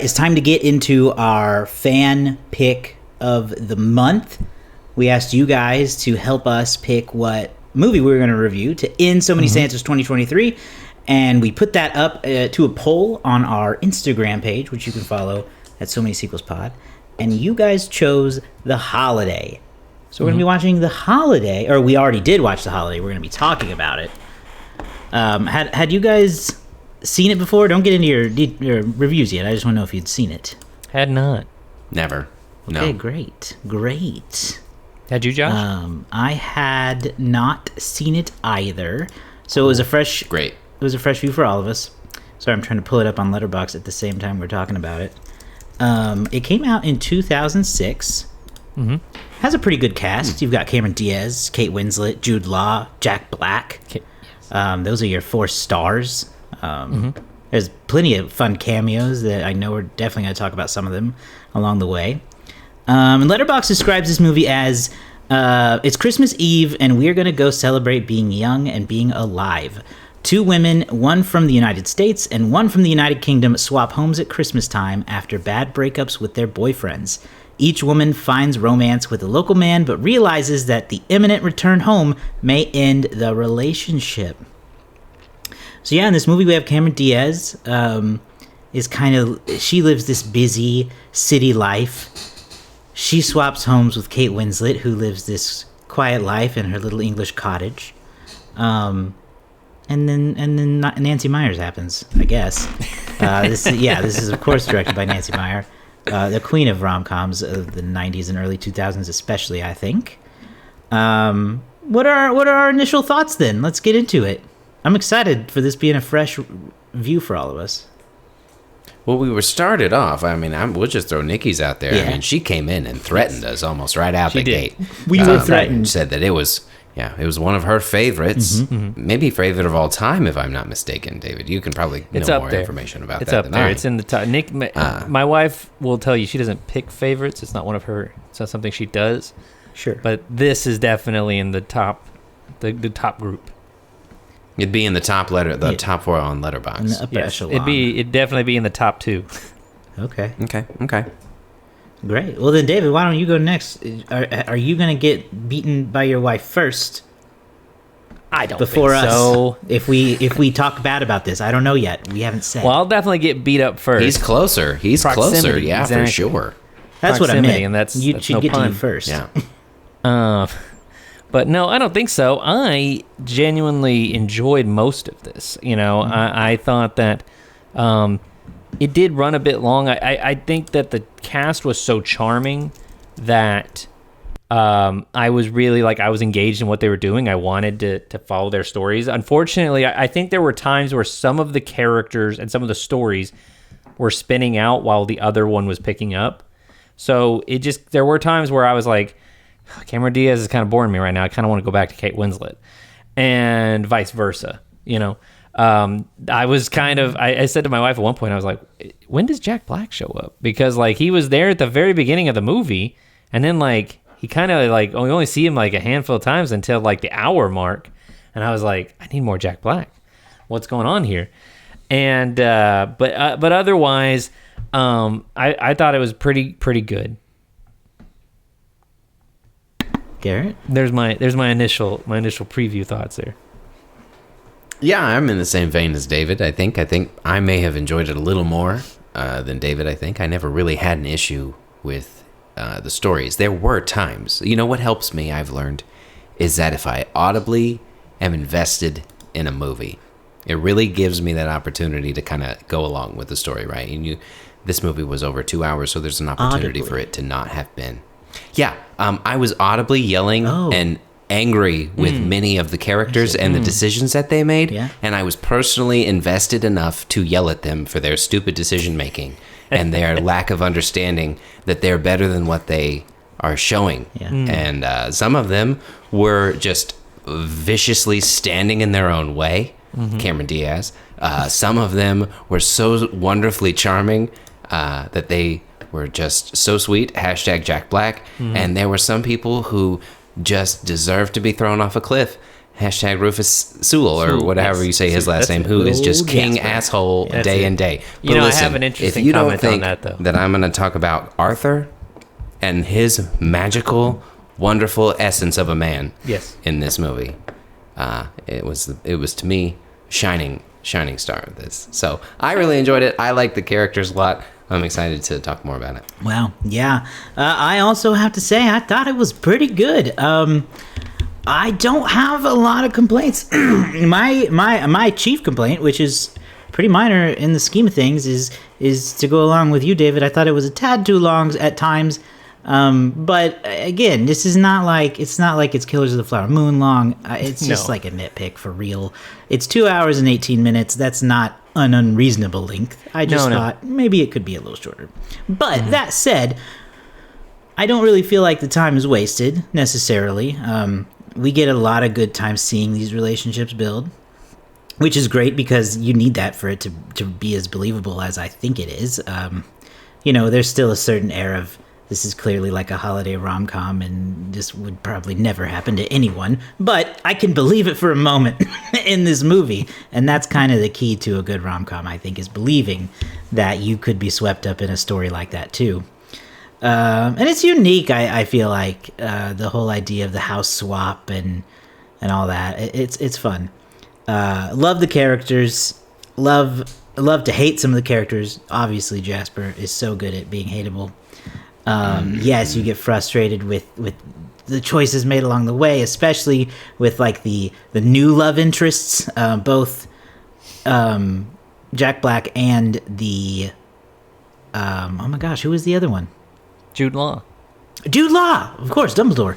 right, it's time to get into our fan pick of the month. We asked you guys to help us pick what movie we were going to review to end So Many Santas 2023, and we put that up to a poll on our Instagram page, which you can follow at So Many Sequels Pod, and you guys chose The Holiday. So we're going to be watching The Holiday, or we already did watch The Holiday. We're going to be talking about it. Had you guys seen it before? Don't get into your reviews yet. I just want to know if you'd seen it. Had not. Never. Okay, No. great. Had you, Josh? I had not seen it either, so it was a fresh view for all of us. Sorry, I'm trying to pull it up on Letterboxd at the same time we're talking about it. It came out in 2006. Has a pretty good cast. You've got Cameron Diaz, Kate Winslet, Jude Law, Jack Black. Those are your 4 stars. There's plenty of fun cameos that I know we're definitely going to talk about some of them along the way. And Letterboxd describes this movie as it's Christmas Eve and we're going to go celebrate being young and being alive. 2 women, one from the United States and one from the United Kingdom, swap homes at Christmas time after bad breakups with their boyfriends. Each woman finds romance with a local man but realizes that the imminent return home may end the relationship. So yeah, in this movie we have Cameron Diaz. She lives this busy city life. She swaps homes with Kate Winslet, who lives this quiet life in her little English cottage. And then Nancy Meyers happens, I guess. This is of course directed by Nancy Meyer, the queen of rom-coms of the 90s and early 2000s, especially, I think. What are our initial thoughts then? Let's get into it. I'm excited for this being a fresh view for all of us. Well, we were started off. I mean, we'll just throw Nikki's out there. Yeah. I mean, she came in and threatened us almost right out the gate. We were threatened. Said that it was one of her favorites, maybe favorite of all time, if I'm not mistaken. David, you can probably know more information about that. It's up than there. I. It's in the top. Nick, my wife will tell you she doesn't pick favorites. It's not one of her. It's not something she does. Sure, but this is definitely in the top, the top group. It'd be in the top top 4 on Letterboxd. Yes, it'd definitely be in the top 2. Okay. Great. Well then, David, why don't you go next? Are you going to get beaten by your wife first? I don't before think us. So. If we talk bad about this, I don't know yet. We haven't said. Well, I'll definitely get beat up first. He's closer. Yeah, exactly. For sure. That's what I meant. And that's she'd no get pun. to you first. Yeah. But no, I don't think so. I genuinely enjoyed most of this. You know, I thought that it did run a bit long. I think that the cast was so charming that I was really I was engaged in what they were doing. I wanted to follow their stories. Unfortunately, I think there were times where some of the characters and some of the stories were spinning out while the other one was picking up. So there were times where I was like, Cameron Diaz is kind of boring me right now. I kind of want to go back to Kate Winslet, and vice versa. You know, I was I said to my wife at one point, I was like, when does Jack Black show up? Because he was there at the very beginning of the movie, and then he kind of we only see him a handful of times until the hour mark, and I was like, I need more Jack Black. What's going on here? And but otherwise, I thought it was pretty good. Garrett? There's my initial preview thoughts there. Yeah, I'm in the same vein as David. I think I may have enjoyed it a little more than David. I think I never really had an issue with the stories. There were times. You know what helps me, I've learned, is that if I audibly am invested in a movie, it really gives me that opportunity to kind of go along with the story, right? And this movie was over 2 hours, so there's an opportunity for it to not have been. Yeah, I was audibly yelling and angry with many of the characters and the decisions that they made, and I was personally invested enough to yell at them for their stupid decision-making and their lack of understanding that they're better than what they are showing. Yeah. And some of them were just viciously standing in their own way, Cameron Diaz. Some of them were so wonderfully charming that they were just so sweet, #Jack Black, and there were some people who just deserved to be thrown off a cliff, Hashtag Rufus Sewell, or whatever you say his last name, who is just king asshole day and day. But I have an interesting comment on that, though. That I'm going to talk about Arthur and his magical, wonderful essence of a man. Yes. In this movie, it was to me shining star of this. So I really enjoyed it. I like the characters a lot. I'm excited to talk more about it. Wow, yeah. I also have to say I thought it was pretty good. I don't have a lot of complaints. my chief complaint, which is pretty minor in the scheme of things, is to go along with you, David. I thought it was a tad too long at times. But again, this is not like it's Killers of the Flower Moon long. It's just like a nitpick for real. It's 2 hours and 18 minutes. That's not an unreasonable length. I just thought maybe it could be a little shorter. But that said, I don't really feel like the time is wasted necessarily. We get a lot of good time seeing these relationships build, which is great because you need that for it to be as believable as I think it is. There's still a certain air of this is clearly like a holiday rom-com and this would probably never happen to anyone, but I can believe it for a moment in this movie. And that's kind of the key to a good rom-com, I think, is believing that you could be swept up in a story like that too. And it's unique, I feel like, the whole idea of the house swap and all that. It's fun. Love the characters. Love to hate some of the characters. Obviously, Jasper is so good at being hateable. Yes, you get frustrated with the choices made along the way, especially with like the new love interests, both Jack Black and the oh my gosh, who was the other one? Jude Law, of course, Dumbledore.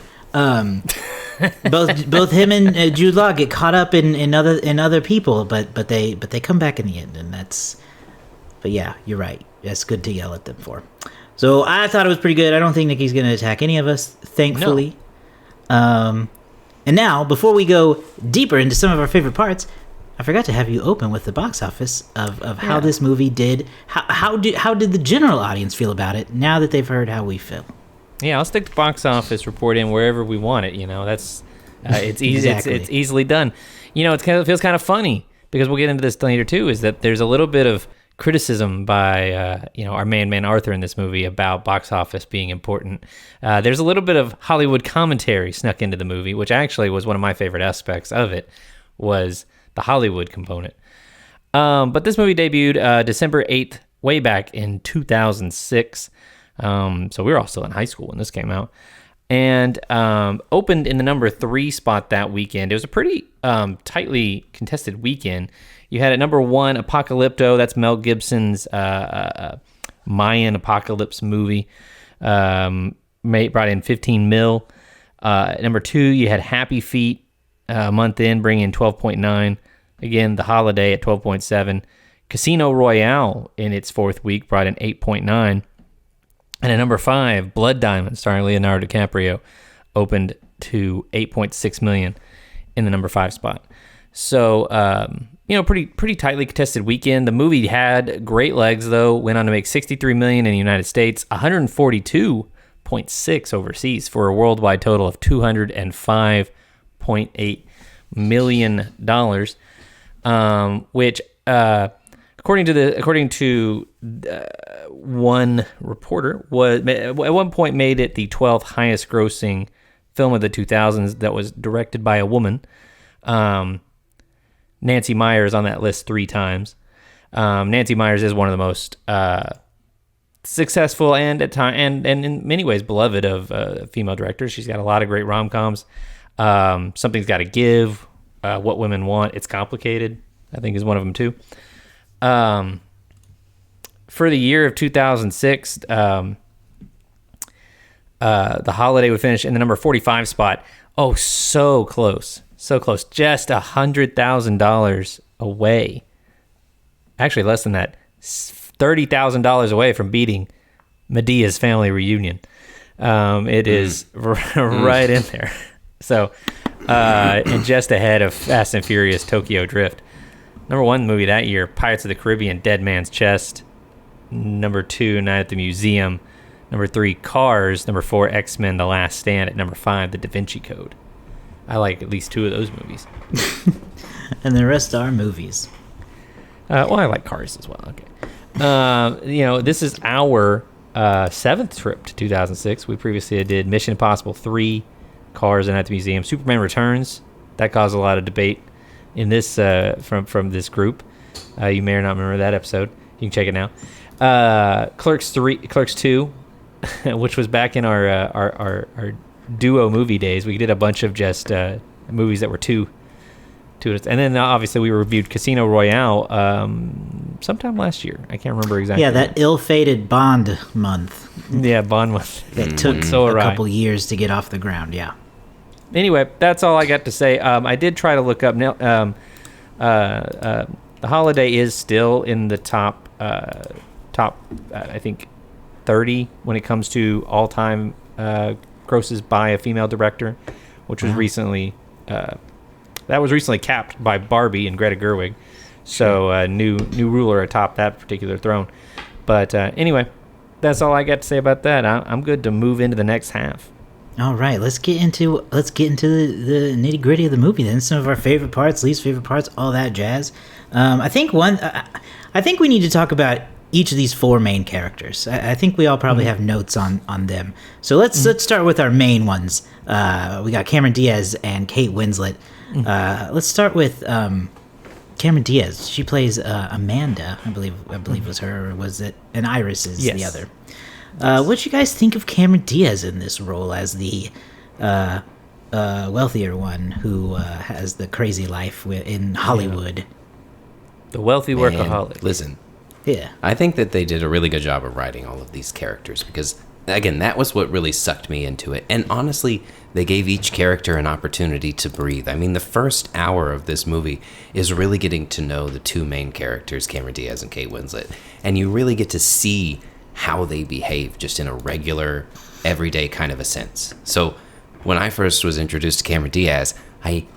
Both him and Jude Law get caught up in other people, but they come back in the end, and that's. But yeah, you're right. That's good to yell at them for. So I thought it was pretty good. I don't think Nikki's going to attack any of us, thankfully. No. And now, before we go deeper into some of our favorite parts, I forgot to have you open with the box office of how this movie did. How did the general audience feel about it now that they've heard how we feel? Yeah, I'll stick the box office report in wherever we want it. That's it's easy. Exactly. It's easily done. It feels kind of funny because we'll get into this later too. Is that there's a little bit of criticism by our main man Arthur in this movie about box office being important. There's a little bit of Hollywood commentary snuck into the movie, which actually was one of my favorite aspects of it, was the Hollywood component. But this movie debuted December 8th, way back in 2006. So we were all still in high school when this came out. And opened in the number 3 spot that weekend. It was a pretty tightly contested weekend. You had at number 1, Apocalypto. That's Mel Gibson's Mayan apocalypse movie. Brought in 15 mil. At number 2, you had Happy Feet, a month in, bringing in 12.9. Again, The Holiday at 12.7. Casino Royale in its 4th week brought in 8.9. And at number 5, Blood Diamond, starring Leonardo DiCaprio, opened to 8.6 million in the number 5 spot. So, pretty tightly contested weekend. The movie had great legs, though. Went on to make 63 million in the United States, 142.6 overseas, for a worldwide total of $205.8 million. Which, according to one reporter, was at one point made it the 12th highest grossing film of the 2000s that was directed by a woman. Nancy Meyers on that list 3 times. Nancy Meyers is one of the most successful and in many ways beloved of female directors. She's got a lot of great rom-coms. Something's Got to Give, What Women Want, It's Complicated, I think is one of them too. For the year of 2006, The Holiday would finish in the number 45 spot. Oh, so close. So close. Just $100,000 away. Actually, less than that. $30,000 away from beating Medea's Family Reunion. It is right in there. So, and just ahead of Fast and Furious Tokyo Drift. Number 1 movie that year, Pirates of the Caribbean, Dead Man's Chest. Number 2, Night at the Museum. Number 3, Cars. Number 4, X-Men, The Last Stand. At number 5, The Da Vinci Code. I like at least 2 of those movies. And the rest are movies. Well, I like Cars as well. Okay. This is our 7th trip to 2006. We previously did Mission Impossible 3, Cars and at the Museum, Superman Returns. That caused a lot of debate in this from this group. You may or not remember that episode. You can check it now. Clerks 2, which was back in our duo movie days. We did a bunch of just movies that were two. And then obviously we reviewed Casino Royale sometime last year. I can't remember exactly. Yeah, that ill-fated Bond month. Yeah, Bond month. That took a couple years to get off the ground, yeah. Anyway, that's all I got to say. I did try to look up. The Holiday is still in the top, I think, 30 when it comes to all-time grosses by a female director, which was recently... that was recently capped by Barbie and Greta Gerwig. So new ruler atop that particular throne. But anyway, that's all I got to say about that. I'm good to move into the next half. All right, let's get into the nitty gritty of the movie then. Some of our favorite parts, least favorite parts, all that jazz. I think we need to talk about each of these 4 main characters. I think we all probably have notes on them. So let's start with our main ones. We got Cameron Diaz and Kate Winslet. Let's start with Cameron Diaz. She plays Amanda, I believe was her, or was it? And Iris is the other. What do you guys think of Cameron Diaz in this role as the wealthier one who has the crazy life in Hollywood? Yeah. The wealthy workaholic. Listen, yeah, I think that they did a really good job of writing all of these characters because, again, that was what really sucked me into it. And honestly, they gave each character an opportunity to breathe. I mean, the first hour of this movie is really getting to know the 2 main characters, Cameron Diaz and Kate Winslet. And you really get to see how they behave just in a regular, everyday kind of a sense. So when I first was introduced to Cameron Diaz, I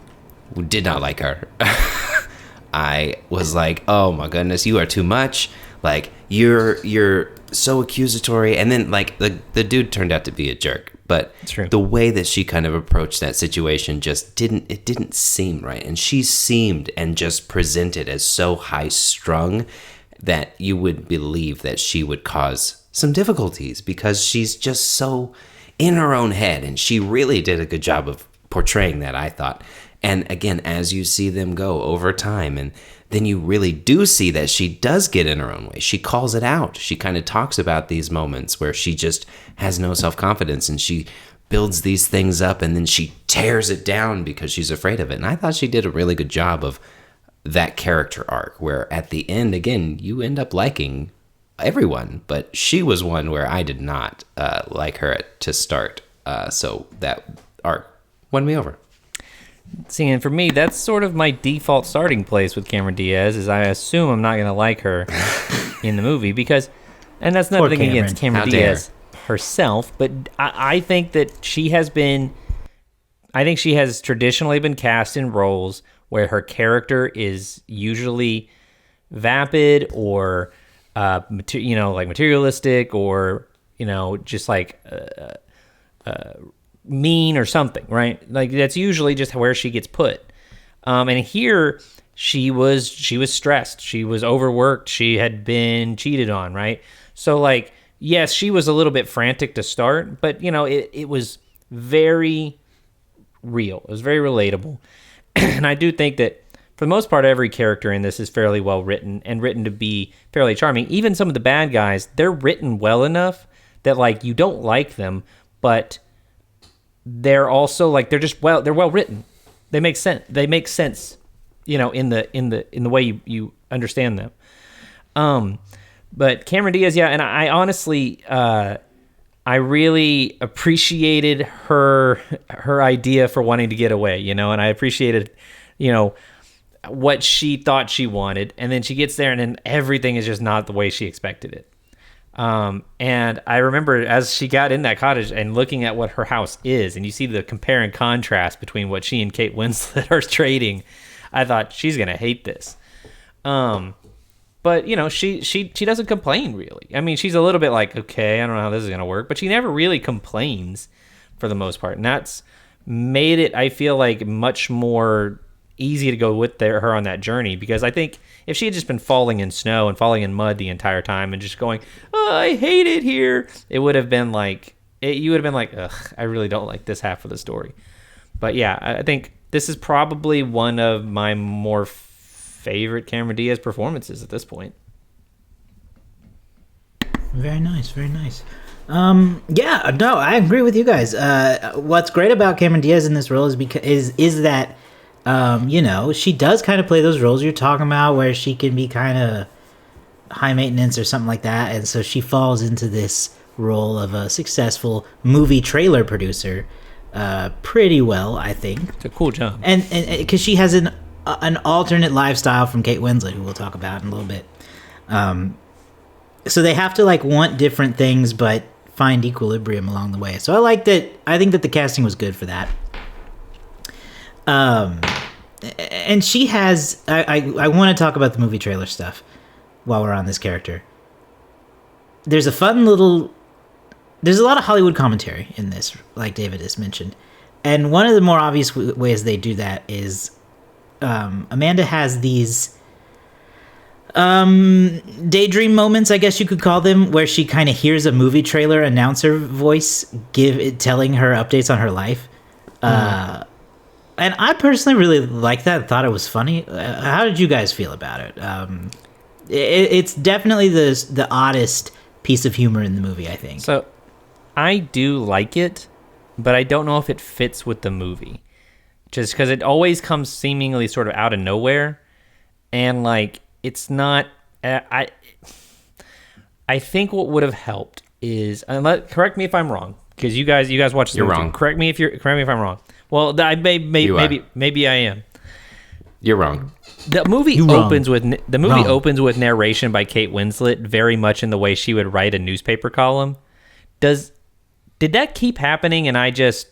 did not like her. I was like, oh my goodness, you are too much. Like, you're so accusatory. And then, like, the dude turned out to be a jerk. But the way that she kind of approached that situation just didn't seem right. And she seemed and just presented as so high-strung that you would believe that she would cause some difficulties because she's just so in her own head. And she really did a good job of portraying that, I thought. And again, as you see them go over time, and then you really do see that she does get in her own way. She calls it out. She kind of talks about these moments where she just has no self-confidence and she builds these things up and then she tears it down because she's afraid of it. And I thought she did a really good job of that character arc where at the end, again, you end up liking everyone, but she was one where I did not like her to start. So that arc won me over. See, and for me, that's sort of my default starting place with Cameron Diaz, is I assume I'm not going to like her in the movie because, and that's nothing against Cameron Diaz herself, but I think that she has traditionally been cast in roles where her character is usually vapid or, like materialistic or, just like, mean or something, right? Like that's usually just where she gets put. And here she was stressed. She was overworked. She had been cheated on, right? So like, yes, she was a little bit frantic to start, but it was very real. It was very relatable. And I do think that for the most part, every character in this is fairly well written and written to be fairly charming. Even some of the bad guys, they're written well enough that like you don't like them, but they're also like they're well written. They make sense. They make sense, in the way you understand them. But Cameron Diaz, yeah, and I honestly I really appreciated her idea for wanting to get away, and I appreciated, what she thought she wanted, and then she gets there and then everything is just not the way she expected it. And I remember as she got in that cottage and looking at what her house is, and you see the compare and contrast between what she and Kate Winslet are trading, I thought she's gonna hate this. But she doesn't complain really. I mean, she's a little bit like, okay, I don't know how this is gonna work, but she never really complains for the most part, and that's made it, I feel like, much more easy to go with her on that journey, because I think if she had just been falling in snow and falling in mud the entire time and just going, oh, I hate it here, it would have been like, you would have been like, ugh, I really don't like this half of the story. But yeah, I think this is probably one of my more favorite Cameron Diaz performances at this point. Very nice, very nice. Yeah, no, I agree with you guys. What's great about Cameron Diaz in this role is that she does kind of play those roles you're talking about, where she can be kind of high maintenance or something like that, and so she falls into this role of a successful movie trailer producer pretty well, I think. It's a cool job, and because she has an alternate lifestyle from Kate Winslet, who we'll talk about in a little bit. So they have to want different things, but find equilibrium along the way. So I like that. I think that the casting was good for that. And she has. I want to talk about the movie trailer stuff while we're on this character. There's a fun little. There's a lot of Hollywood commentary in this, like David has mentioned, and one of the more obvious ways they do that is Amanda has these daydream moments, I guess you could call them, where she kind of hears a movie trailer announcer voice telling her updates on her life. And I personally really liked that and thought it was funny. How did you guys feel about it? It's definitely the oddest piece of humor in the movie, I think. So I do like it, but I don't know if it fits with the movie. Just because it always comes seemingly sort of out of nowhere. And it's not. I think what would have helped is, correct me if I'm wrong, because you guys watch the movie. You're wrong. Correct me if I'm wrong. Well, maybe I am. You're wrong. The movie opens with narration by Kate Winslet, very much in the way she would write a newspaper column. Did that keep happening and I just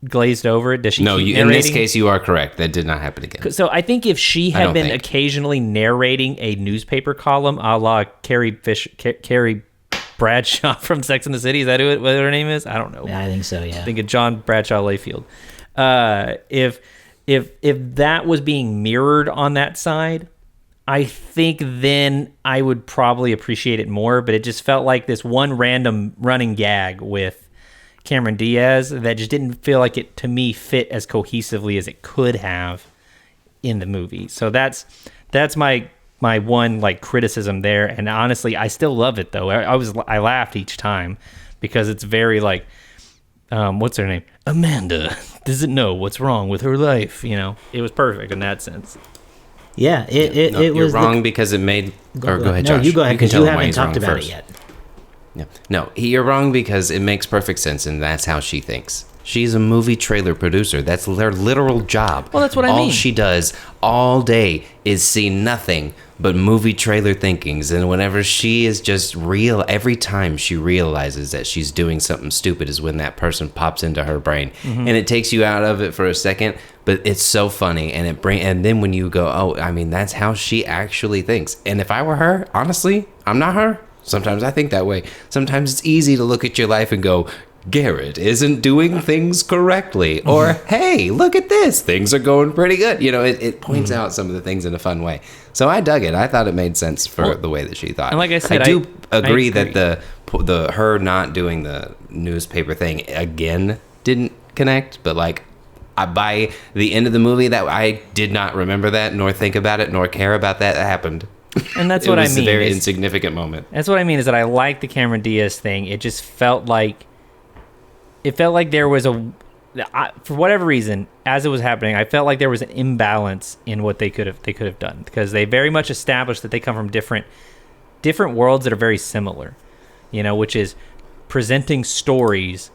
glazed over it? Does she? No, in this case, you are correct. That did not happen again. So I think if she had been occasionally narrating a newspaper column, a la Carrie Bradshaw from Sex and the City, is that what her name is? I don't know. Yeah, I think so. Yeah, I think of John Bradshaw Layfield. If that was being mirrored on that side, I think then I would probably appreciate it more. But it just felt like this one random running gag with Cameron Diaz that just didn't feel like it, to me, fit as cohesively as it could have in the movie. So that's my one criticism there. And honestly, I still love it though. I laughed each time because it's very what's her name? Amanda doesn't know what's wrong with her life. It was perfect in that sense. Yeah, it you're was wrong because it made. Go ahead, no, Josh. you go ahead because you haven't talked about it yet. Yeah. No, you're wrong because it makes perfect sense, and that's how she thinks. She's a movie trailer producer. That's their literal job. Well, that's what I mean. All she does all day is see nothing but movie trailer thinkings, and whenever she is just real, every time she realizes that she's doing something stupid is when that person pops into her brain, and it takes you out of it for a second. But it's so funny, and then when you go, oh, I mean, that's how she actually thinks. And if I were her, honestly, I'm not her. Sometimes I think that way. Sometimes it's easy to look at your life and go, Garrett isn't doing things correctly. Or, hey, look at this. Things are going pretty good. It points out some of the things in a fun way. So I dug it. I thought it made sense for the way that she thought. And like I said, I do agree that the her not doing the newspaper thing again didn't connect. But by the end of the movie, that I did not remember that, nor think about it, nor care about that happened. And that's what I mean. It was a very insignificant moment. That's what I mean is that I like the Cameron Diaz thing. It just felt like there was for whatever reason, as it was happening, I felt like there was an imbalance in what they could have done, because they very much established that they come from different worlds that are very similar, which is presenting stories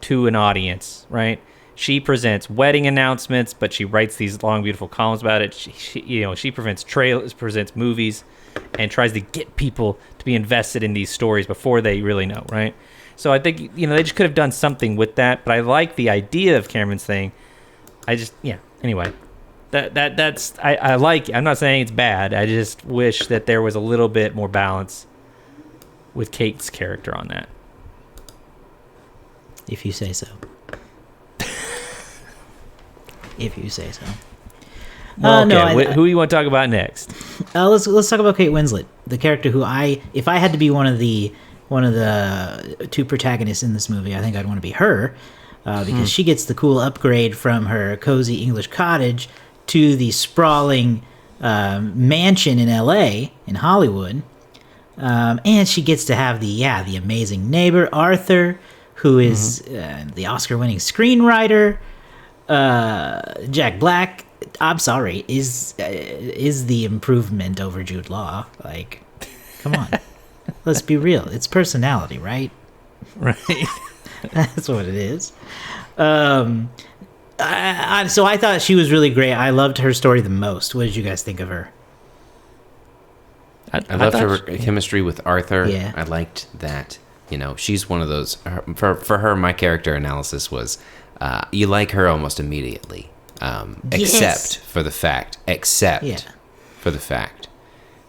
to an audience, right? She presents wedding announcements, but she writes these long, beautiful columns about it. She presents movies, and tries to get people to be invested in these stories before they really know, right? So I think they just could have done something with that. But I like the idea of Cameron's thing. Anyway, that's I like. I'm not saying it's bad. I just wish that there was a little bit more balance with Kate's character on that. If you say so. if you say so. Well, okay. Who do you want to talk about next? Let's talk about Kate Winslet, the character who if I had to be one of the two protagonists in this movie, I think I'd want to be her, because she gets the cool upgrade from her cozy English cottage to the sprawling mansion in L.A. in Hollywood, and she gets to have the amazing neighbor Arthur, who is the Oscar-winning screenwriter. Jack Black, I'm sorry, is the improvement over Jude Law. Like, come on. Let's be real. It's personality, right? Right. That's what it is. So I thought she was really great. I loved her story the most. What did you guys think of her? I loved her chemistry with Arthur. Yeah. I liked that. She's one of those. For her, my character analysis was, you like her almost immediately, except for the fact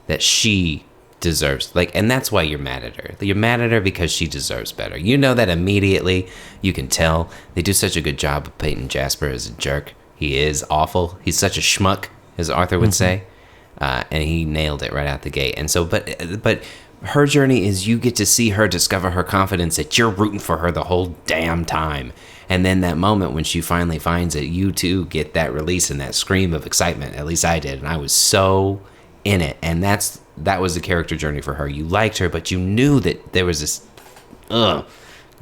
that she deserves, and that's why you're mad at her. You're mad at her because she deserves better. You know that immediately. You can tell. They do such a good job of painting Jasper as a jerk. He is awful. He's such a schmuck, as Arthur would say, and he nailed it right out the gate. And so, but her journey is you get to see her discover her confidence, that you're rooting for her the whole damn time. And then that moment when she finally finds it, you too get that release and that scream of excitement. At least I did. And I was so in it. And that was the character journey for her. You liked her, but you knew that there was this,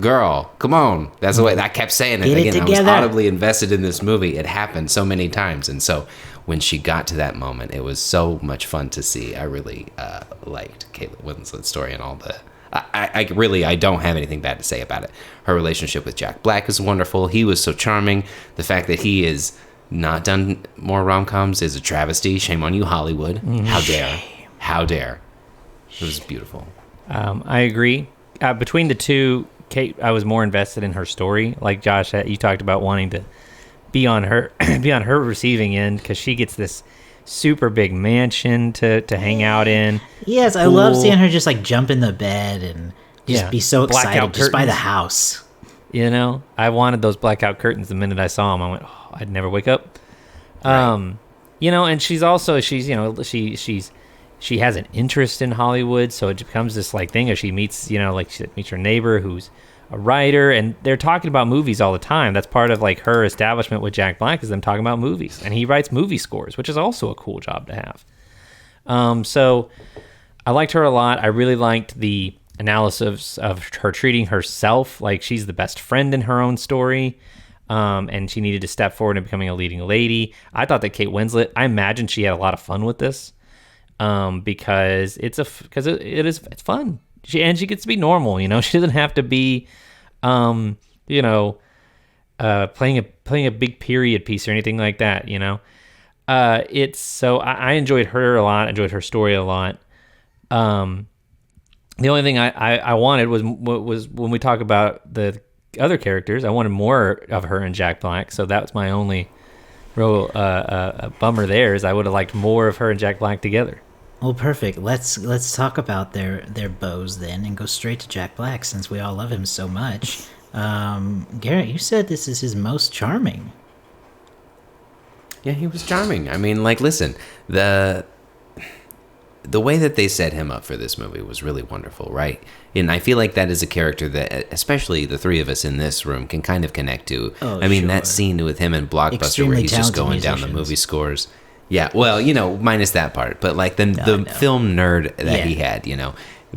girl, come on. That's the way I kept saying it. Again, I was audibly invested in this movie. It happened so many times. And so when she got to that moment, it was so much fun to see. I really liked Kate Winslet's story and all the... I don't have anything bad to say about it. Her relationship with Jack Black is wonderful. He was so charming. The fact that he is not done more rom-coms is a travesty. Shame on you, Hollywood. How dare. How dare. It was beautiful. I agree. Between the two, Kate, I was more invested in her story. Like Josh, you talked about wanting to be on her receiving end, because she gets this super big mansion to hang out in. Yes, I love seeing her just jump in the bed and just be so excited just by the house. I wanted those blackout curtains the minute I saw them. I went, oh, I'd never wake up. Right. And she has an interest in Hollywood, so it becomes this thing as she meets, she meets her neighbor who's a writer, and they're talking about movies all the time. That's part of her establishment with Jack Black, is them talking about movies, and he writes movie scores, which is also a cool job to have. So I liked her a lot. I really liked the analysis of her treating herself like she's the best friend in her own story, and she needed to step forward in becoming a leading lady. I thought that Kate Winslet, I imagine she had a lot of fun with this, because it's fun. She gets to be normal, she doesn't have to be, playing a big period piece or anything like that, I enjoyed her a lot, enjoyed her story a lot. The only thing I wanted was when we talk about the other characters, I wanted more of her and Jack Black, so that was my only real bummer there, is I would have liked more of her and Jack Black together. Well, perfect. Let's talk about their beaux then, and go straight to Jack Black, since we all love him so much. Garrett, you said this is his most charming. Yeah, he was charming. I mean, listen, the way that they set him up for this movie was really wonderful, right? And I feel like that is a character that, especially the three of us in this room, can kind of connect to. Oh, I mean, sure. That scene with him in Blockbuster Extremely where he's just going musicians. down the movie scores. Yeah, well, minus that part, but the film nerd that he had,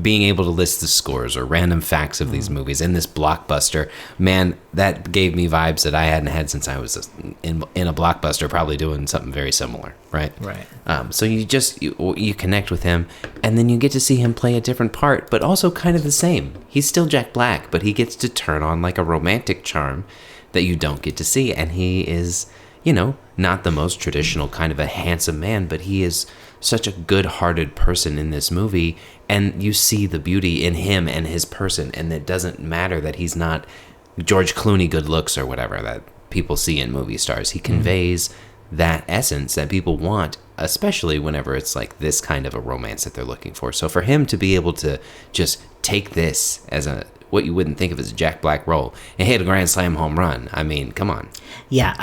being able to list the scores or random facts of these movies in this Blockbuster, man, that gave me vibes that I hadn't had since I was in a Blockbuster, probably doing something very similar, right? Right. So you connect with him, and then you get to see him play a different part, but also kind of the same. He's still Jack Black, but he gets to turn on a romantic charm that you don't get to see, and he is, not the most traditional kind of a handsome man, but he is such a good-hearted person in this movie, and you see the beauty in him and his person, and it doesn't matter that he's not George Clooney good looks or whatever that people see in movie stars. He conveys that essence that people want, especially whenever it's this kind of a romance that they're looking for. So for him to be able to just take this as a what you wouldn't think of as a Jack Black role, and hit a grand slam home run. I mean, come on. Yeah.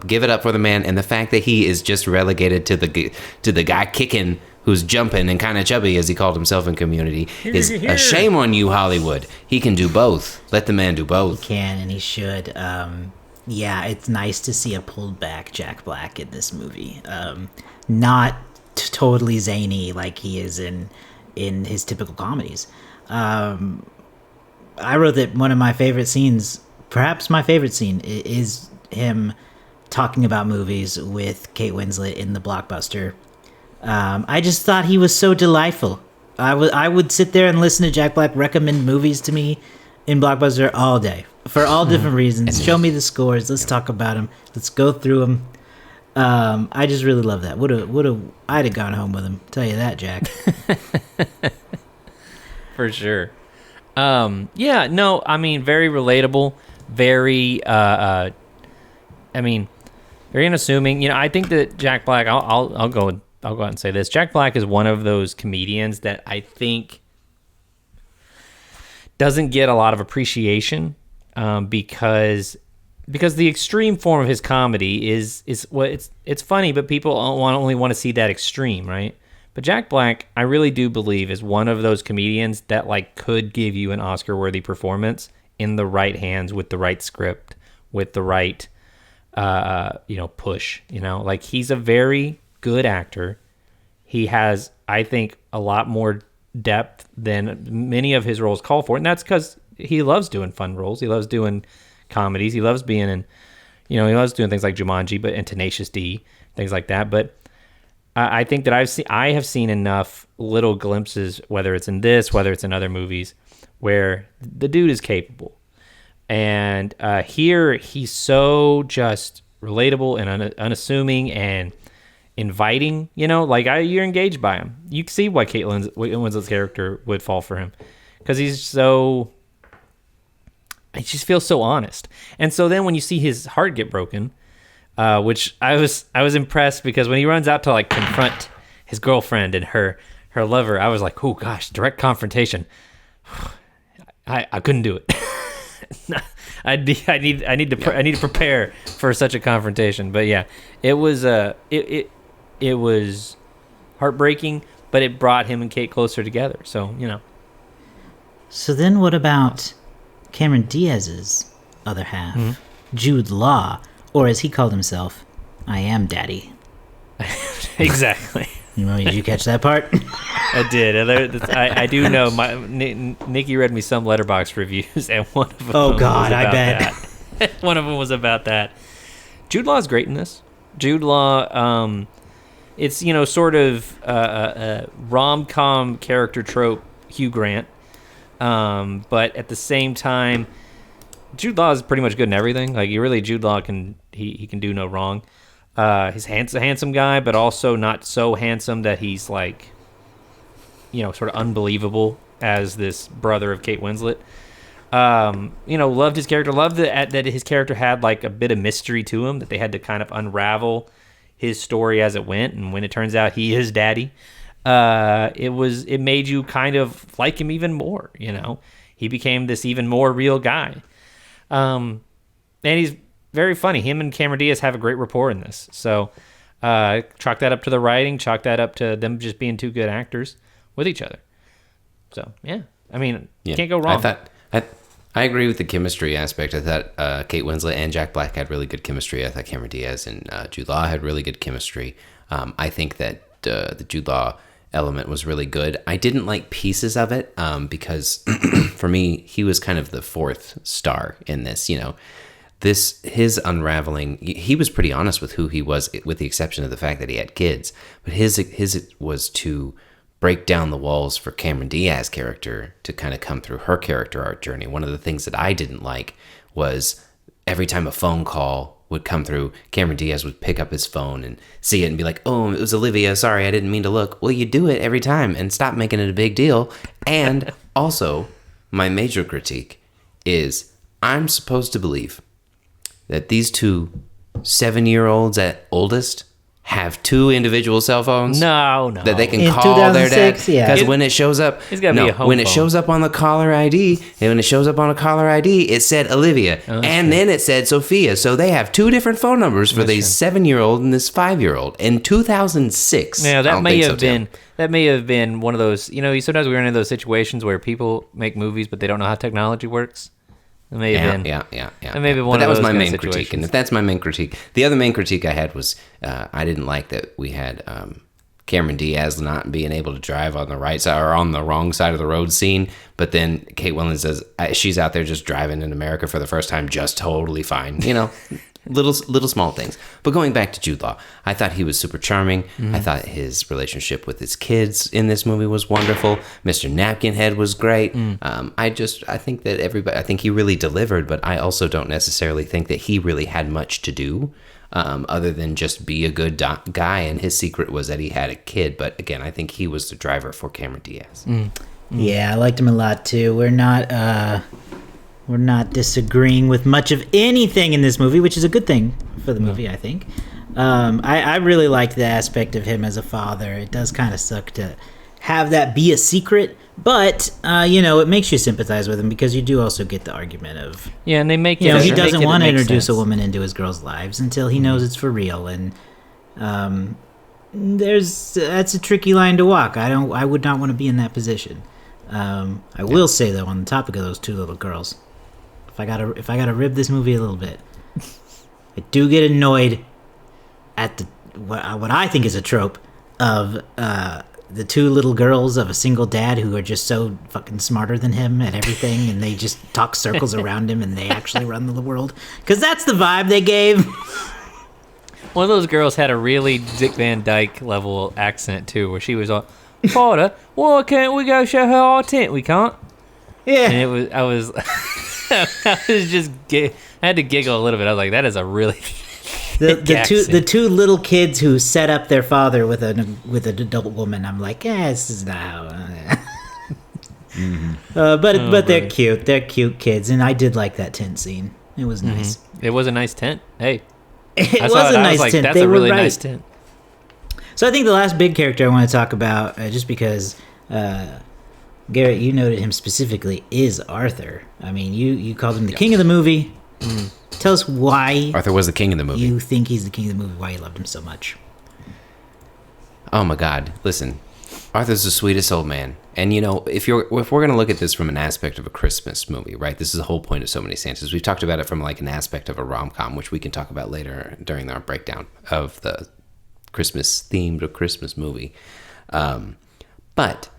Give it up for the man. And the fact that he is just relegated to the guy kicking, who's jumping and kind of chubby, as he called himself in Community, is a shame on you, Hollywood. He can do both. Let the man do both. He can, and he should. Yeah, it's nice to see a pulled back Jack Black in this movie. Not totally zany like he is in his typical comedies. I wrote that one of my favorite scenes, perhaps my favorite scene, is him talking about movies with Kate Winslet in The Blockbuster. I just thought he was so delightful. I would sit there and listen to Jack Black recommend movies to me in Blockbuster all day for all different reasons. Show me the scores. Let's talk about them. Let's go through them. I just really love that. I'd have gone home with him. Tell you that, Jack. For sure. Yeah, no, I mean, very relatable, very, very unassuming. You know, I think that Jack Black, I'll go out and say this. Jack Black is one of those comedians that I think doesn't get a lot of appreciation, because the extreme form of his comedy is what it's funny, but people only want to see that extreme, right? But Jack Black, I really do believe, is one of those comedians that like could give you an Oscar-worthy performance in the right hands, with the right script, with the right, push. You know, like, he's a very good actor. He has, I think, a lot more depth than many of his roles call for, and that's because he loves doing fun roles. He loves doing comedies. He loves being in, he loves doing things like Jumanji, and Tenacious D, things like that. But I think that I have seen enough little glimpses, whether it's in this, whether it's in other movies, where the dude is capable. And here he's so just relatable and unassuming and inviting. You're engaged by him. You can see why Kate Winslet's character would fall for him, because he just feels so honest. And so then when you see his heart get broken, which I was impressed, because when he runs out to like confront his girlfriend and her lover, I was like, oh gosh, direct confrontation. I couldn't do it. I need to prepare for such a confrontation. But yeah, it was it was heartbreaking, but it brought him and Kate closer together. So So then what about Cameron Diaz's other half, Jude Law, or as he called himself, I am Daddy. Exactly. Did you catch that part? I did. I do know. Nikki read me some Letterboxd reviews, and one of them. Oh God, I bet. One of them was about that. Jude Law is great in this. Jude Law, it's sort of a rom-com character trope, Hugh Grant, but at the same time, Jude Law is pretty much good in everything. Like, Jude Law can do no wrong. He's a handsome guy, but also not so handsome that he's like, sort of unbelievable as this brother of Kate Winslet. Loved his character. Loved that his character had like a bit of mystery to him, that they had to kind of unravel his story as it went. And when it turns out he is Daddy, it made you kind of like him even more. He became this even more real guy. And he's very funny. Him and Cameron Diaz have a great rapport in this. So chalk that up to the writing, chalk that up to them just being two good actors with each other. So, yeah. I mean, you can't go wrong. I agree with the chemistry aspect. I thought Kate Winslet and Jack Black had really good chemistry. I thought Cameron Diaz and Jude Law had really good chemistry. I think that the Jude Law element was really good. I didn't like pieces of it because for me, he was kind of the fourth star in this. His unraveling, he was pretty honest with who he was, with the exception of the fact that he had kids. But his was to break down the walls for Cameron Diaz's character to kind of come through her character arc journey. One of the things that I didn't like was every time a phone call would come through, Cameron Diaz would pick up his phone and see it and be like, oh, it was Olivia. Sorry, I didn't mean to look. Well, you do it every time and stop making it a big deal. And also, my major critique is I'm supposed to believe that these two 7-year-olds at oldest have two individual cell phones? No. That they can In call their dad? 2006, yeah. Because when it shows up, It's gotta be a home when it phone. shows up on the caller ID, it said Olivia, and then it said Sophia. So they have two different phone numbers for the 7-year-old and this 5-year-old in 2006. Yeah, I that don't may think have so, Tim. been that may have been one of those. Sometimes we run into those situations where people make movies, but they don't know how technology works. It may have been. Yeah. It may have been one But that of was those my kind of main critique. situations. And if that's my main critique, the other main critique I had was I didn't like that we had Cameron Diaz not being able to drive on the right side or on the wrong side of the road scene. But then Kate Winslet says she's out there just driving in America for the first time, just totally fine. Little small things. But going back to Jude Law, I thought he was super charming. I thought his relationship with his kids in this movie was wonderful. Mr. Napkinhead was great. I think that I think he really delivered, but I also don't necessarily think that he really had much to do other than just be a good guy. And his secret was that he had a kid. But again, I think he was the driver for Cameron Diaz. Yeah, I liked him a lot too. We're not disagreeing with much of anything in this movie, which is a good thing for the movie, I think. I really liked the aspect of him as a father. It does kind of suck to have that be a secret, but it makes you sympathize with him because you do also get the argument of and they make he doesn't want to introduce sense. a woman into his girls' lives until he knows it's for real, and that's a tricky line to walk. I would not want to be in that position. I will say though, on the topic of those two little girls, if I gotta rib this movie a little bit, I do get annoyed at what I think is a trope of the two little girls of a single dad who are just so fucking smarter than him at everything, and they just talk circles around him, and they actually run the world. Because that's the vibe they gave. One of those girls had a really Dick Van Dyke level accent too, where she was all, "Father, why can't we go show her our tent? We can't." Yeah. And I was just, I had to giggle a little bit. I was like, that is a really The two little kids who set up their father with an adult woman. I'm like, this is not how. But they're cute. They're cute kids, and I did like that tent scene. It was nice. It was a nice tent. Hey, it was a nice tent. That's they a really were right. nice tent. So I think the last big character I want to talk about, just because Garrett, you noted him specifically, is Arthur. I mean, you called him the king of the movie. Tell us why Arthur was the king of the movie. you think he's the king of the movie, why you loved him so much. Oh my God! Listen, Arthur's the sweetest old man, and if we're gonna look at this from an aspect of a Christmas movie, right? This is the whole point of So Many Santas. We've talked about it from like an aspect of a rom-com, which we can talk about later during our breakdown of the Christmas themed or Christmas movie. But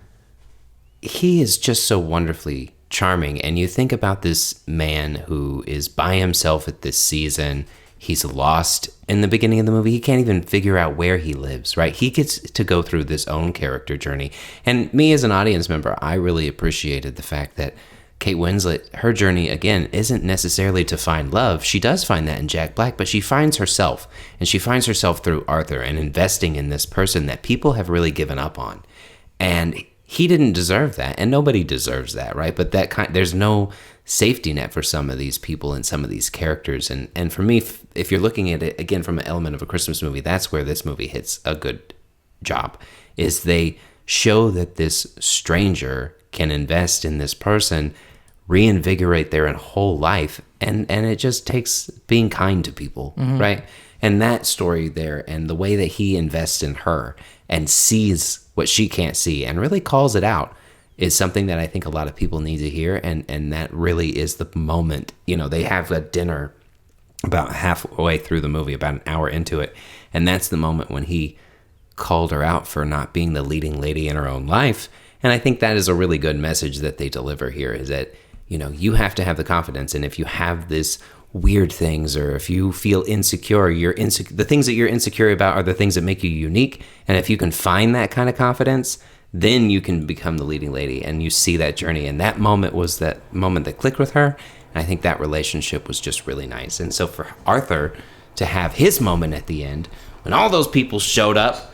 he is just so wonderfully charming, and you think about this man who is by himself at this season. He's lost in the beginning of the movie. He can't even figure out where he lives, right? He gets to go through this own character journey. And me as an audience member, I really appreciated the fact that Kate Winslet, her journey, again, isn't necessarily to find love. She does find that in Jack Black, but she finds herself. And she finds herself through Arthur and investing in this person that people have really given up on. And he didn't deserve that, and nobody deserves that, right? But there's no safety net for some of these people and some of these characters. And for me, if you're looking at it, again, from an element of a Christmas movie, that's where this movie hits a good job, is they show that this stranger can invest in this person, reinvigorate their whole life, and it just takes being kind to people, right? And that story there, and the way that he invests in her and sees what she can't see and really calls it out, is something that I think a lot of people need to hear. And that really is the moment. They have a dinner about halfway through the movie, about an hour into it, and that's the moment when he called her out for not being the leading lady in her own life. And I think that is a really good message that they deliver here, is that you have to have the confidence, and if you have this weird things, or if you feel insecure, the things that you're insecure about are the things that make you unique. And if you can find that kind of confidence, then you can become the leading lady, and you see that journey. And that moment was that moment that clicked with her. And I think that relationship was just really nice. And so for Arthur to have his moment at the end, when all those people showed up,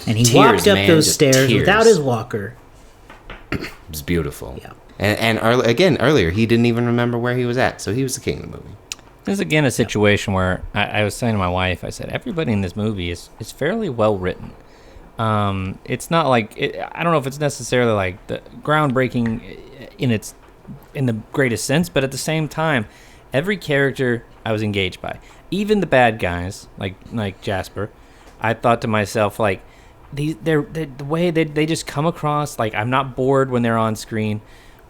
and he walked up those stairs without his walker. It was beautiful. Yeah. And earlier, he didn't even remember where he was at. So he was the king of the movie. This is again a situation where I was saying to my wife, I said, everybody in this movie is fairly well written. It's not like I don't know if it's necessarily like the groundbreaking in the greatest sense, but at the same time, every character I was engaged by, even the bad guys like Jasper. I thought to myself, like, they're the way they just come across, like, I'm not bored when they're on screen.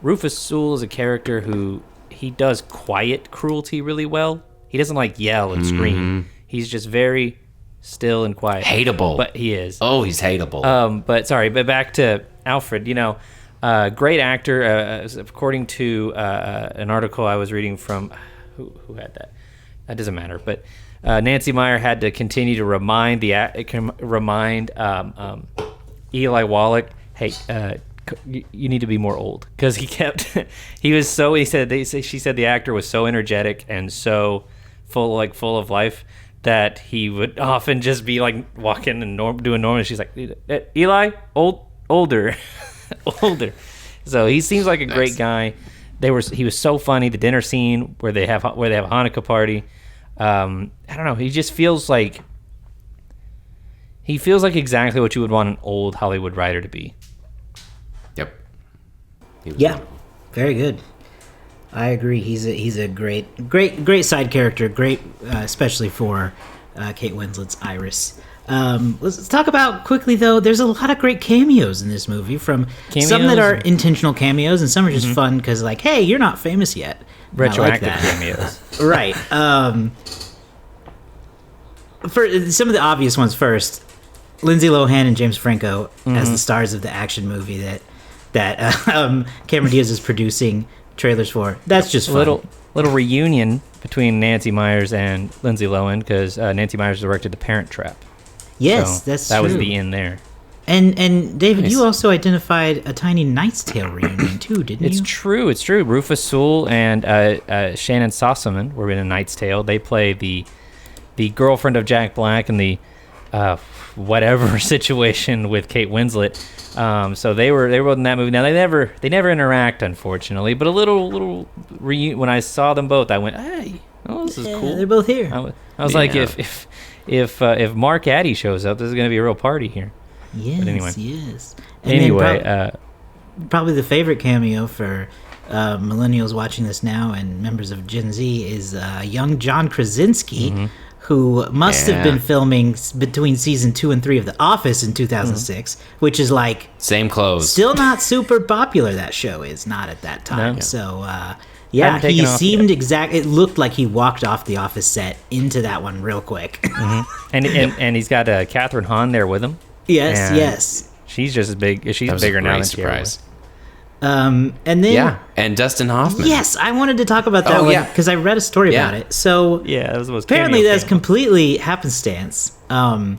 Rufus Sewell is a character who he does quiet cruelty really well. He doesn't like yell and scream. He's just very still and quiet. Hateable. But he is. Oh, he's hateable. But back to Alfred, great actor. According to an article I was reading from, who had that? That doesn't matter. But Nancy Meyer had to continue to remind Eli Wallach, hey, you need to be more old, because she said the actor was so energetic and so full of life that he would often just be like walking and doing normal. She's like, Eli, older. So he seems like a great guy. He was so funny. The dinner scene where they have a Hanukkah party. I don't know. He just feels like exactly what you would want an old Hollywood writer to be. Yep. Yeah, very good. I agree. He's a great side character. Great, especially for Kate Winslet's Iris. Let's talk about quickly though. There's a lot of great cameos in this movie. Some that are intentional cameos, and some are just fun because, like, hey, you're not famous yet. Retroactive cameos, right? For some of the obvious ones first, Lindsay Lohan and James Franco as the stars of the action movie that Cameron Diaz is producing trailers for. That's just fun. Little reunion between Nancy Meyers and Lindsay Lohan, because Nancy Meyers directed The Parent Trap. Yes, so that true. Was the end there. And David, nice. You also identified a tiny Knight's Tale reunion too, didn't you? It's true. Rufus Sewell and Shannon Sossamon were in A Knight's Tale. They play the girlfriend of Jack Black in the whatever situation with Kate Winslet. So they were in that movie. Now they never interact, unfortunately. But a little when I saw them both, I went, hey, this is cool. They're both here. I was like, if Mark Addy shows up, this is going to be a real party here. Yes, but anyway. Yes. And probably the favorite cameo for millennials watching this now and members of Gen Z is young John Krasinski, who must have been filming between season 2 and 3 of The Office in 2006, which is like same clothes. Still not super popular. That show is not at that time. No. So he seemed It looked like he walked off the Office set into that one real quick. and he's got Catherine Hahn there with him. Yes. She's just as big. She's bigger now than surprise. And then and Dustin Hoffman. Yes, I wanted to talk about that one because I read a story about it. So that was the most apparently that's completely happenstance. The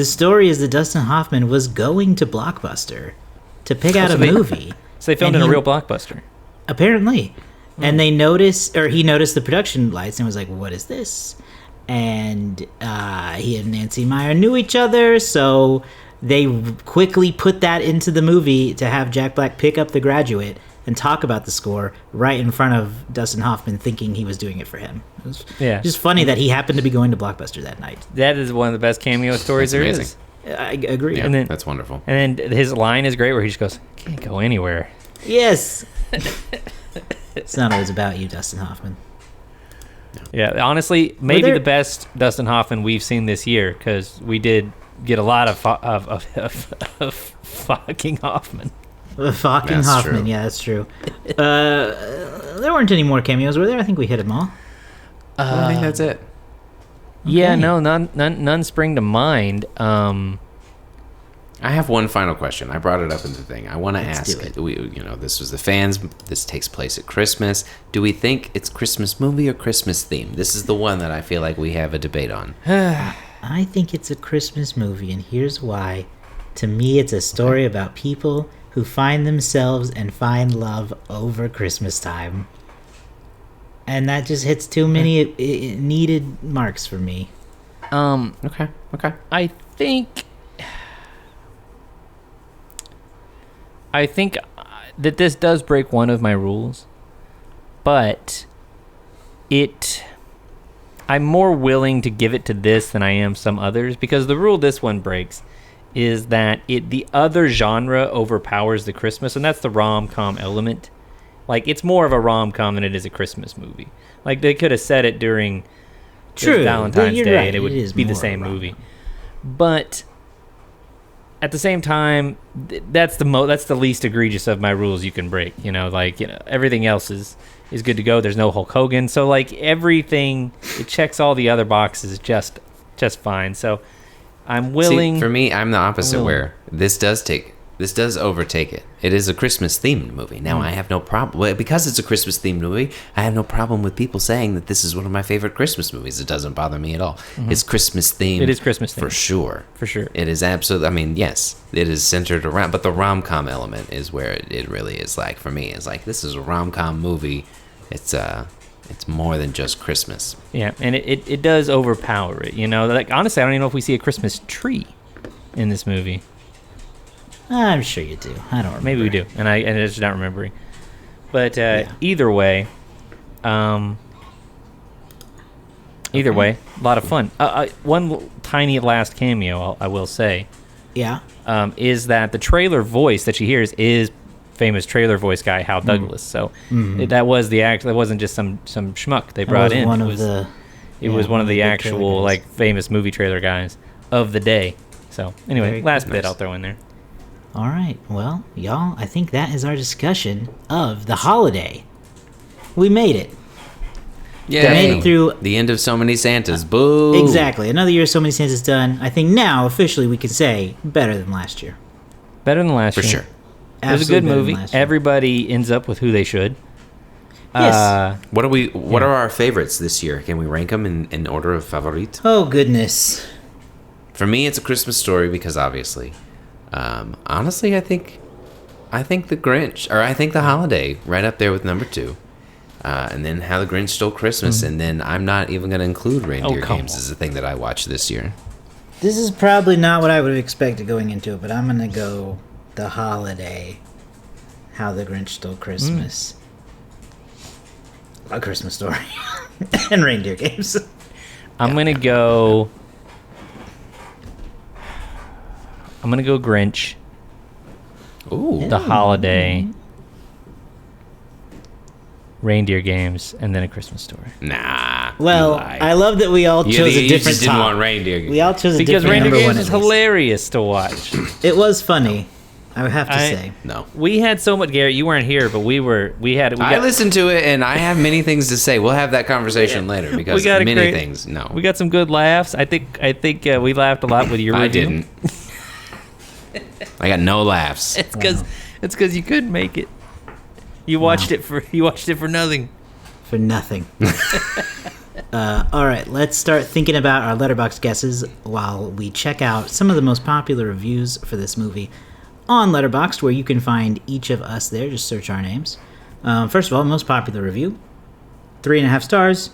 story is that Dustin Hoffman was going to Blockbuster to pick out a movie. So they filmed in a real Blockbuster. Apparently. And he noticed the production lights and was like, what is this? And he and Nancy Meyer knew each other, so they quickly put that into the movie to have Jack Black pick up The Graduate and talk about the score right in front of Dustin Hoffman, thinking he was doing it for him. It was just funny that he happened to be going to Blockbuster that night. That is one of the best cameo stories there is. I agree. Yeah, and then, that's wonderful. And then his line is great where he just goes, can't go anywhere. Yes. It's not always about you, Dustin Hoffman. Yeah, honestly, maybe the best Dustin Hoffman we've seen this year, because we did get a lot of fucking Hoffman. Fucking Hoffman, true. Yeah, that's true. There weren't any more cameos, were there? I think we hit them all. I think that's it. Yeah, no, none spring to mind. I have one final question. I brought it up in the thing. I want to ask. This was the fans. This takes place at Christmas. Do we think it's Christmas movie or Christmas theme? This is the one that I feel like we have a debate on. I think it's a Christmas movie, and here's why. To me, it's a story about people who find themselves and find love over Christmas time. And that just hits too many needed marks for me. Okay. I think that this does break one of my rules, but it I'm more willing to give it to this than I am some others, because the rule this one breaks is that the other genre overpowers the Christmas, and that's the rom-com element. Like, it's more of a rom-com than it is a Christmas movie. Like, they could have said it during Valentine's Day, right. And it would be the same movie. But at the same time, that's the least egregious of my rules you can break. Everything else is good to go. There's no Hulk Hogan, so like everything, it checks all the other boxes just fine. So I'm willing. See, for me, I'm the opposite, where this does overtake it. It is a Christmas themed movie. Now I have no problem because it's a Christmas themed movie. I have no problem with people saying that this is one of my favorite Christmas movies. It doesn't bother me at all. It's Christmas themed. It is Christmas themed for sure. For sure. It is absolutely. I mean, yes, it is centered around, but the rom-com element is where it really is. Like, for me, it's like, this is a rom-com movie. It's more than just Christmas. Yeah, and it does overpower it. Like, honestly, I don't even know if we see a Christmas tree in this movie. I'm sure you do. I don't remember. Maybe we do, and I'm just not remembering. But either way, a lot of fun. One tiny last cameo, I will say. Yeah. Is that the trailer voice that she hears is famous trailer voice guy Hal Douglas. So that was the act. That wasn't just some schmuck they brought in. It was one of the actual like famous movie trailer guys of the day. So anyway, last bit I'll throw in there. All right. Well, y'all, I think that is our discussion of the holiday. We made it. Yeah, we made it through the end of So Many Santas. Boo! Exactly. Another year of So Many Santas done. I think now officially we can say better than last year. Better than last year. For sure. It was a good movie. Everybody ends up with who they should. Yes. What are our favorites this year? Can we rank them in order of favorite? Oh goodness. For me, it's A Christmas Story because obviously. Honestly, I think The Grinch, or I think The Holiday, right up there with number 2. And then How the Grinch Stole Christmas, and then I'm not even going to include Reindeer Games as a thing that I watched this year. This is probably not what I would have expected going into it, but I'm going to go The Holiday, How the Grinch Stole Christmas, A Christmas Story, and Reindeer Games. I'm going to go Grinch. Ooh. The Holiday, Reindeer Games, and then A Christmas Story. Nah. Well, I love that we all chose a different You just didn't top. want Reindeer Games. We all chose a because different Reindeer number Games one. is hilarious to watch. It was funny, I would have to say. No. We had so much, Garrett, you weren't here, but I listened to it, and I have many things to say. We'll have that conversation later, because many things, no. We got some good laughs. I think we laughed a lot with your review. I didn't. I got no laughs. It's because you couldn't make it. You watched it for nothing. For nothing. All right, let's start thinking about our Letterboxd guesses while we check out some of the most popular reviews for this movie on Letterboxd, where you can find each of us there. Just search our names. First of all, most popular review, 3.5 stars.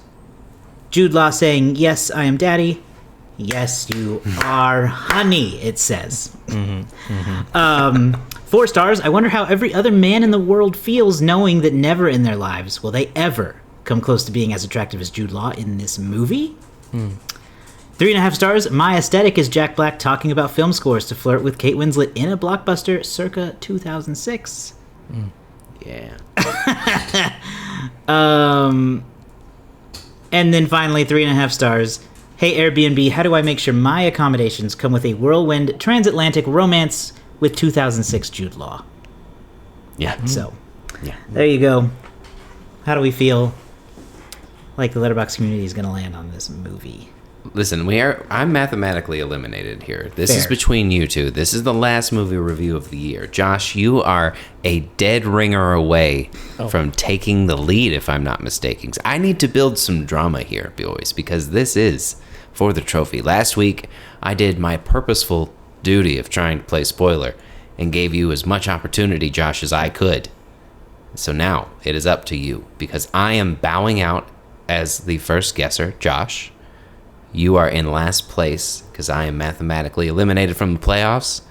Jude Law saying, "Yes, I am daddy. Yes, you are honey," it says. 4 stars. I wonder how every other man in the world feels knowing that never in their lives will they ever come close to being as attractive as Jude Law in this movie. 3.5 stars. My aesthetic is Jack Black talking about film scores to flirt with Kate Winslet in a blockbuster circa 2006. Yeah. And then finally, 3.5 stars. Hey Airbnb, how do I make sure my accommodations come with a whirlwind transatlantic romance with 2006 Jude Law? Yeah. So, yeah. There you go. How do we feel like the Letterboxd community is going to land on this movie? Listen, I'm mathematically eliminated here. This Fair. is between you two. This is the last movie review of the year. Josh, you are a dead ringer away from taking the lead, if I'm not mistaken. I need to build some drama here, boys, because this is for the trophy. Last week, I did my purposeful duty of trying to play spoiler and gave you as much opportunity, Josh, as I could. So now it is up to you, because I am bowing out as the first guesser. Josh, you are in last place because I am mathematically eliminated from the playoffs.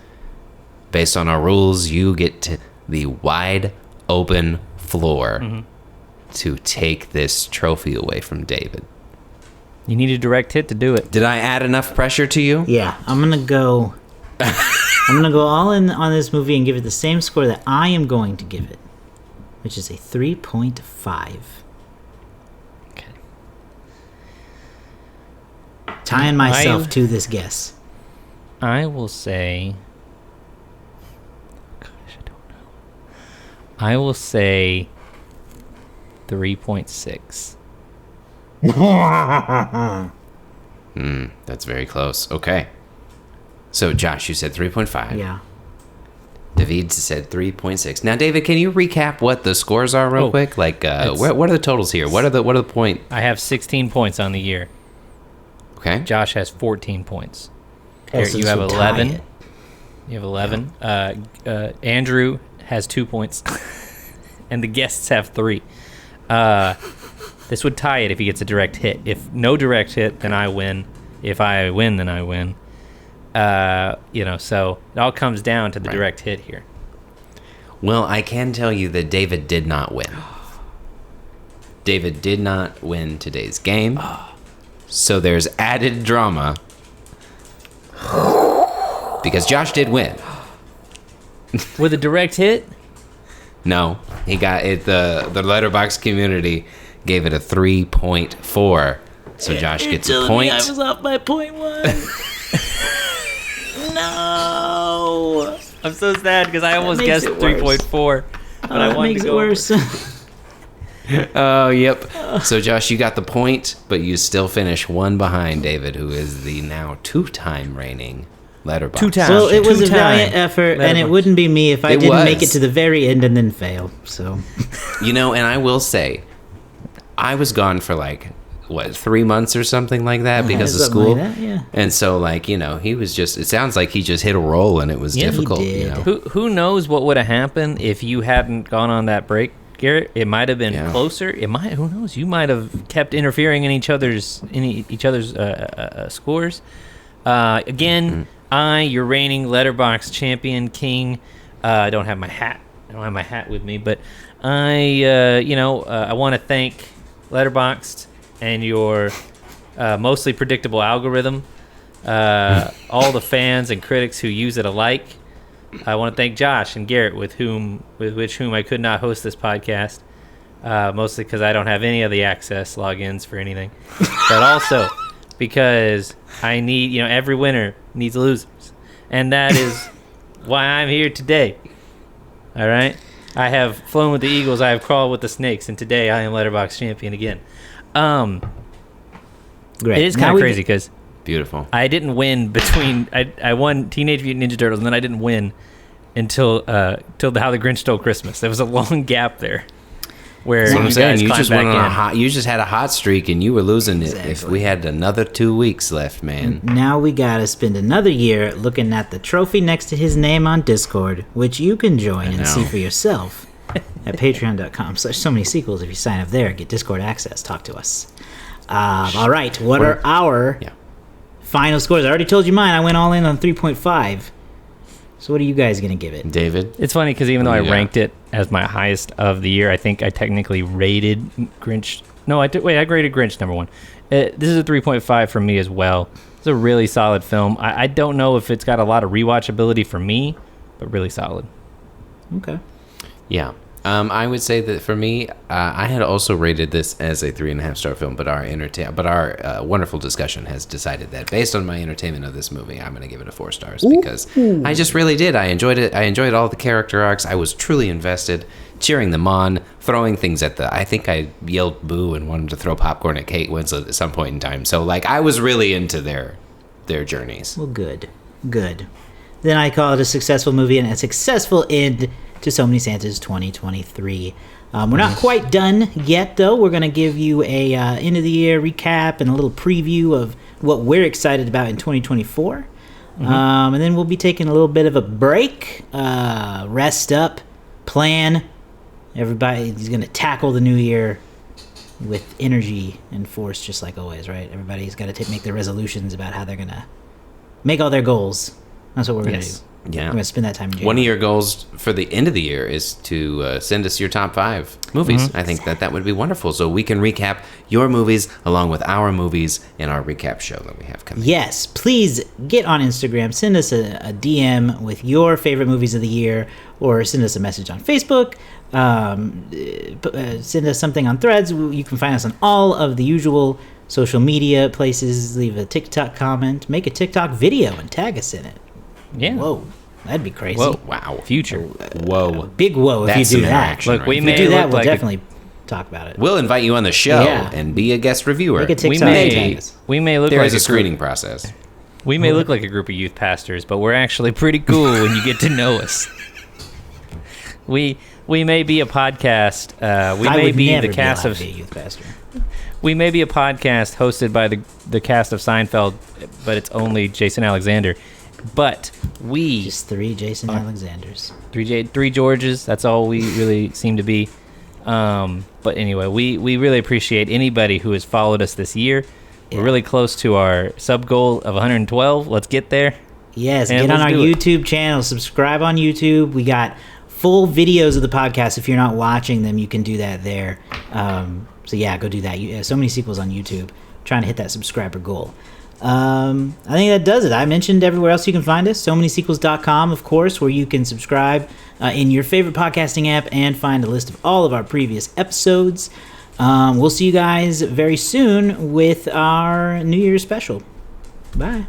Based on our rules, you get to the wide open floor to take this trophy away from David. You need a direct hit to do it. Did I add enough pressure to you? Yeah, I'm gonna go. I'm gonna go all in on this movie and give it the same score that I am going to give it, which is a 3.5. Okay. Tying myself to this guess. I will say. Gosh, I don't know. I will say 3.6. That's very close. Okay. So, Josh, you said 3.5. Yeah. David said 3.6. Now, David, can you recap what the scores are real quick? Like, what are the totals here? What are the point? I have 16 points on the year. Okay. Josh has 14 points. Oh, Here, so you this have will tie 11. it. You have 11. Andrew has 2 points. And the guests have 3. This would tie it if he gets a direct hit. If no direct hit, then I win. If I win, then I win. So it all comes down to the direct hit here. Well, I can tell you that David did not win. David did not win today's game. So there's added drama. Because Josh did win. With a direct hit? No, he got it. The Letterboxd community gave it a 3.4. So Josh gets a point. I was off by 0.1. No. I'm so sad because I almost guessed 3.4. But I wanted makes to it go worse. Oh, yep. So, Josh, you got the point, but you still finish one behind David, who is the now 2-time reigning Letterboxd. 2 times. Well, it was a Two-time valiant effort, and it Letterboxd. wouldn't be me if I It didn't was. make it to the very end and then fail. So, You know, and I will say, I was gone for 3 months or something like that because of something school. like that, yeah. And so, he was just, it sounds like he just hit a roll and it was Yeah, he difficult, did. you know. Who knows what would have happened if you hadn't gone on that break, Garrett? It might have been Yeah. closer. It might. Who knows? You might have kept interfering in each other's scores. Again, your reigning Letterboxd champion, king. I don't have my hat. I don't have my hat with me, but I want to thank Letterboxd and your mostly predictable algorithm. All the fans and critics who use it alike. I want to thank Josh and Garrett, with whom I could not host this podcast, mostly because I don't have any of the access logins for anything, but also because I need, every winner needs losers, and that is why I'm here today. All right, I have flown with the eagles, I have crawled with the snakes, and today I am Letterboxd champion again. great. It is kind of crazy because Beautiful. I didn't win between I won Teenage Mutant Ninja Turtles, and then I didn't win until How the Grinch Stole Christmas. There was a long gap there where That's what I'm saying. guys You climbed just back went on in. you just had a hot streak and you were losing it. If Exactly. we had another 2 weeks left, man. Now we gotta spend another year looking at the trophy next to his name on Discord, which you can join and see for yourself at patreon.com/so many sequels. If you sign up there, get Discord access, talk to us. All right, what are our final scores? I already told you mine. I went all in on 3.5. So what are you guys gonna give it? David? It's funny because even though I Yeah. ranked it as my highest of the year, I think I technically rated Grinch. No, I graded Grinch number 1. This is a 3.5 for me as well. It's a really solid film. I don't know if it's got a lot of rewatchability for me, but really solid. Okay. Yeah. I would say that for me, I had also rated this as a 3.5-star film, but our wonderful discussion has decided that based on my entertainment of this movie, I'm going to give it a 4 stars because I just really did. I enjoyed it. I enjoyed all the character arcs. I was truly invested, cheering them on, throwing things at I think I yelled boo and wanted to throw popcorn at Kate Winslet at some point in time. So I was really into their journeys. Well, good. Then I call it a successful movie and a successful end to So Many Santas 2023. We're not quite done yet, though. We're going to give you a end of the year recap and a little preview of what we're excited about in 2024. And then we'll be taking a little bit of a break, rest up, plan. Everybody's going to tackle the new year with energy and force, just like always, right? Everybody's got to make their resolutions about how they're going to make all their goals. That's what we're going to do. Yeah. I'm going to spend that time in January. One of your goals for the end of the year is to send us your top 5 movies. I think that would be wonderful, so we can recap your movies along with our movies in our recap show that we have coming. Yes, please get on Instagram, send us a DM with your favorite movies of the year, or send us a message on Facebook, send us something on Threads. You can find us on all of the usual social media places. Leave a TikTok comment, make a TikTok video, and tag us in it. Yeah. Whoa, that'd be crazy. Whoa. Wow. Future. Whoa. Big whoa if That's you do some that. interaction, Look, right? we If may you do that, look we'll like definitely talk about it. We'll invite you on the show Yeah. and be a guest reviewer. Make a TikTok. we tag us. may look There like is a group- screening process. We may look like a group of youth pastors, but we're actually pretty cool when you get to know us. We may be a podcast. We I may would be never the cast allowed of. to be a youth pastor. We may be a podcast hosted by the cast of Seinfeld, but it's only Jason Alexander. But we Just 3 Jason Alexanders. three Georges. That's all we really seem to be. But anyway, we really appreciate anybody who has followed us this year. Yeah. We're really close to our sub goal of 112. Let's get there. Yes, And get on let's our do it. YouTube channel. Subscribe on YouTube. We got full videos of the podcast. If you're not watching them, you can do that there. So yeah, go do that. So many sequels on YouTube. Trying to hit that subscriber goal. I think that does it. I mentioned everywhere else you can find us. SoManySequels.com, of course, where you can subscribe in your favorite podcasting app and find a list of all of our previous episodes. We'll see you guys very soon with our New Year's special. Bye.